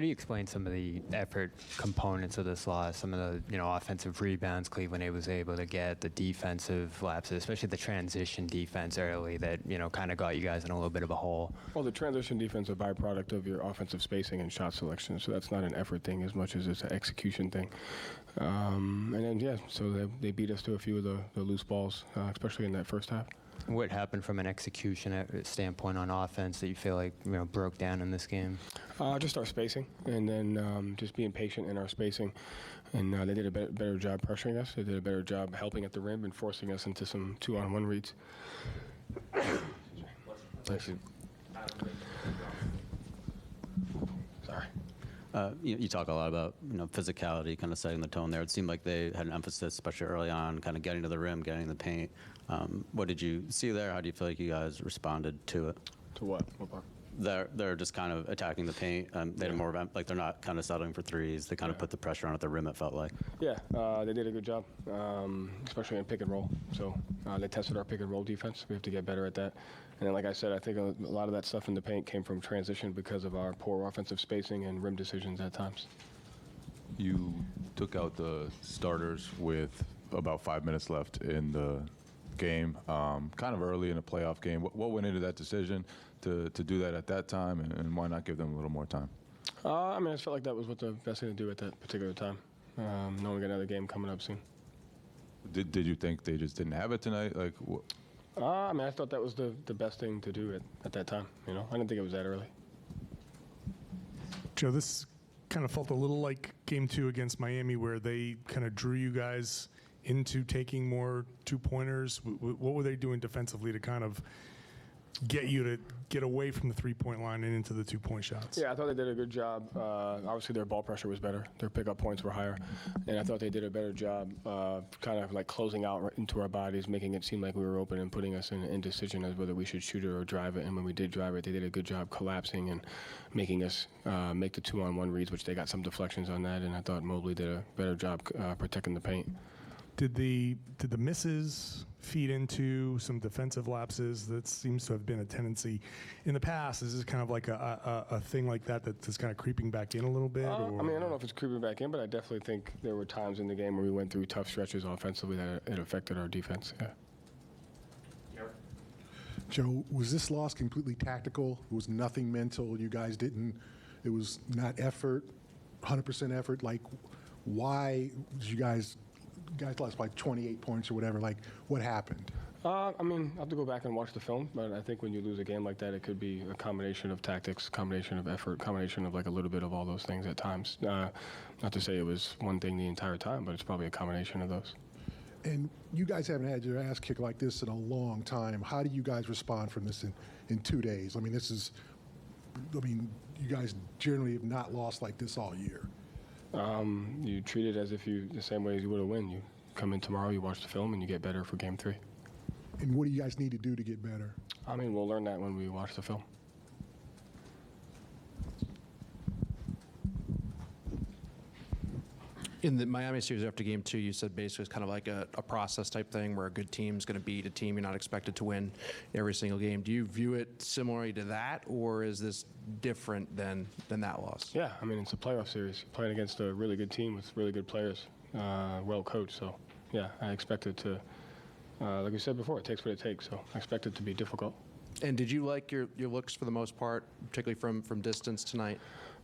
do you explain some of the effort components of this loss? Some of the offensive rebounds Cleveland was able to get, the defensive lapses, especially the transition defense early that kind of got you guys in a little bit of a hole. Well, the transition defense is a byproduct of your offensive spacing and shot selection, so that's not an effort thing as much as it's an execution thing. And then so they beat us to a few of the loose balls, especially in that first half. What happened from an execution standpoint on offense that you feel like broke down in this game? Just our spacing, and then just being patient in our spacing. And they did a better job pressuring us. They did a better job helping at the rim and forcing us into some 2-on-1 reads. Sorry. You talk a lot about physicality, kind of setting the tone there. It seemed like they had an emphasis, especially early on, kind of getting to the rim, getting in the paint. What did you see there? How do you feel like you guys responded to it? To what? What part? They're just kind of attacking the paint. They had more of they're not kind of settling for threes. They kind of put the pressure on at the rim. It felt like. Yeah, they did a good job, especially in pick and roll. So they tested our pick and roll defense. We have to get better at that. And then, like I said, I think a lot of that stuff in the paint came from transition because of our poor offensive spacing and rim decisions at times. You took out the starters with about 5 minutes left in the game, kind of early in a playoff game. What went into that decision to do that at that time, and why not give them a little more time? I just felt like that was what the best thing to do at that particular time, knowing we got another game coming up soon. Did you think they just didn't have it tonight? I thought that was the best thing to do at that time. I didn't think it was that early. Joe, this kind of felt a little like Game 2 against Miami, where they kind of drew you guys into taking more two-pointers. What were they doing defensively to kind of get you to get away from the three-point line and into the two-point shots? Yeah, I thought they did a good job. Obviously, their ball pressure was better. Their pickup points were higher. And I thought they did a better job kind of like closing out right into our bodies, making it seem like we were open and putting us in indecision as whether we should shoot it or drive it. And when we did drive it, they did a good job collapsing and making us make the 2-on-1 reads, which they got some deflections on that. And I thought Mobley did a better job protecting the paint. Did the misses feed into some defensive lapses? That seems to have been a tendency in the past. Is this kind of like a thing like that's kind of creeping back in a little bit? I don't know if it's creeping back in, but I definitely think there were times in the game where we went through tough stretches offensively that it affected our defense. Yeah. Joe, was this loss completely tactical? It was nothing mental? You guys didn't, it was not effort, 100% effort? Like, why did you guys lost by 28 points or whatever? Like, what happened? I have to go back and watch the film, but I think when you lose a game like that, it could be a combination of tactics, combination of effort, combination of like a little bit of all those things at times. Not to say it was one thing the entire time, but it's probably a combination of those. And you guys haven't had your ass kicked like this in a long time. How do you guys respond from this in 2 days? You guys generally have not lost like this all year. You treat it as if the same way as you would have win. You come in tomorrow, you watch the film, and you get better for Game 3. And what do you guys need to do to get better? We'll learn that when we watch the film. In the Miami series after Game 2, you said basically it's kind of like a process type thing where a good team's going to beat a team you're not expected to win every single game. Do you view it similarly to that, or is this different than that loss? Yeah, it's a playoff series. You're playing against a really good team with really good players, well coached. So, yeah, I expect it to, like we said before, it takes what it takes. So I expect it to be difficult. And did you like your looks for the most part, particularly from distance tonight?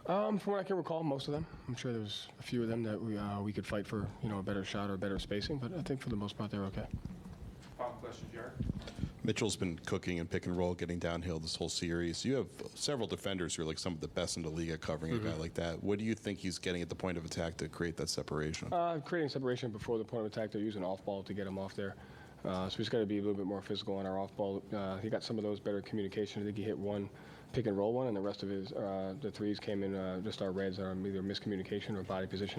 From what I can recall, most of them. I'm sure there was a few of them that we could fight for, a better shot or better spacing, but I think for the most part they're okay. Final question, Jared. Mitchell's been cooking and pick and roll, getting downhill this whole series. You have several defenders who are like some of the best in the league at covering a guy like that. What do you think he's getting at the point of attack to create that separation? Creating separation before the point of attack. They're using off ball to get him off there. So he's got to be a little bit more physical on our off ball. He got some of those better communication. I think he hit one pick and roll one, and the rest of his the threes came in just our reds, either miscommunication or body position.